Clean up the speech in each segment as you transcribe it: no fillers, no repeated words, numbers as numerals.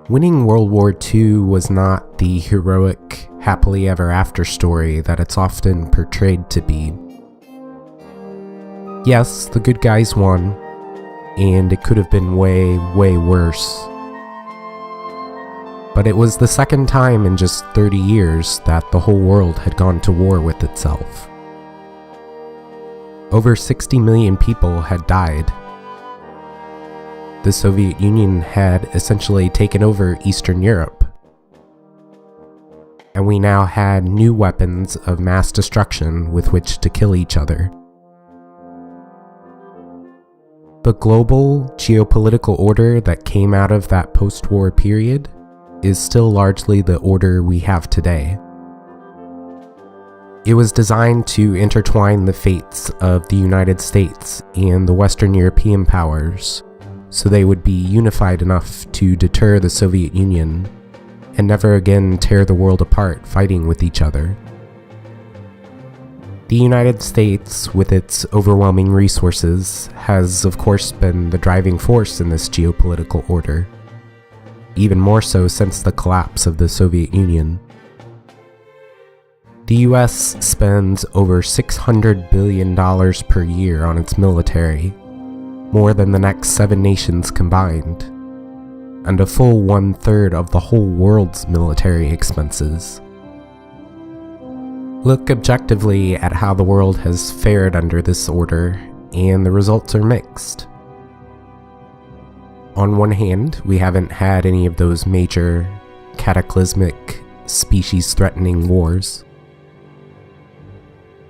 Winning World War II was not the heroic, happily ever after story that it's often portrayed to be. Yes, the good guys won, and it could have been way, way worse. But it was the second time in just 30 years that the whole world had gone to war with itself. Over 60 million people had died. The Soviet Union had essentially taken over Eastern Europe. And we now had new weapons of mass destruction with which to kill each other. The global geopolitical order that came out of that post-war period is still largely the order we have today. It was designed to intertwine the fates of the United States and the Western European powers, so they would be unified enough to deter the Soviet Union and never again tear the world apart fighting with each other. The United States, with its overwhelming resources, has of course been the driving force in this geopolitical order, even more so since the collapse of the Soviet Union. The US spends over $600 billion per year on its military, more than the next 7 nations combined, and a full 1/3 of the whole world's military expenses. Look objectively at how the world has fared under this order, and the results are mixed. On one hand, we haven't had any of those major, cataclysmic, species-threatening wars.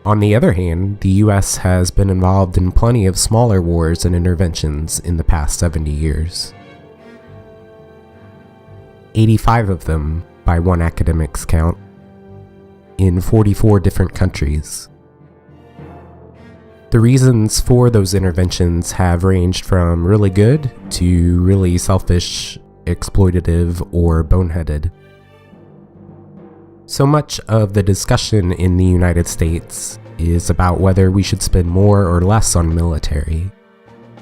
On the other hand, the US has been involved in plenty of smaller wars and interventions in the past 70 years. 85 of them, by one academic's count, in 44 different countries. The reasons for those interventions have ranged from really good to really selfish, exploitative, or boneheaded. So much of the discussion in the United States is about whether we should spend more or less on military,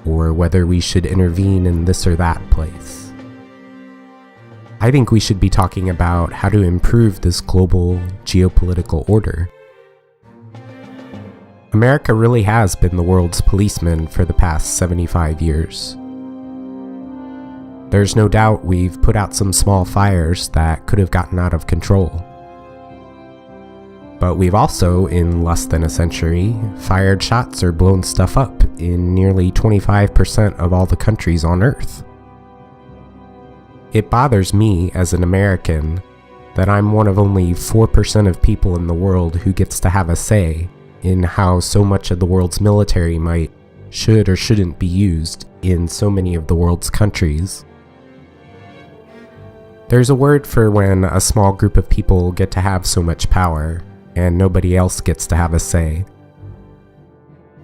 or whether we should intervene in this or that place. I think we should be talking about how to improve this global geopolitical order. America really has been the world's policeman for the past 75 years. There's no doubt we've put out some small fires that could have gotten out of control. But we've also, in less than a century, fired shots or blown stuff up in nearly 25% of all the countries on Earth. It bothers me as an American that I'm one of only 4% of people in the world who gets to have a say in how so much of the world's military might should or shouldn't be used in so many of the world's countries. There's a word for when a small group of people get to have so much power and nobody else gets to have a say.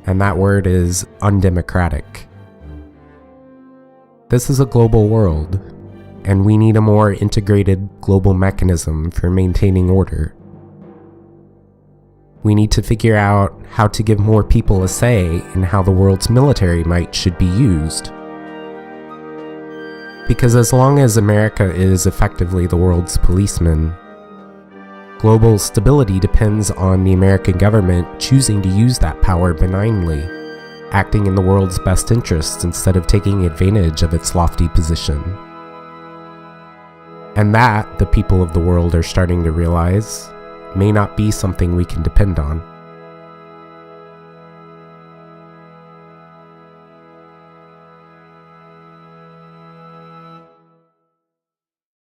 And that word is undemocratic. This is a global world, and we need a more integrated global mechanism for maintaining order. We need to figure out how to give more people a say in how the world's military might should be used. Because as long as America is effectively the world's policeman, global stability depends on the American government choosing to use that power benignly, acting in the world's best interests instead of taking advantage of its lofty position. And that, the people of the world are starting to realize, may not be something we can depend on.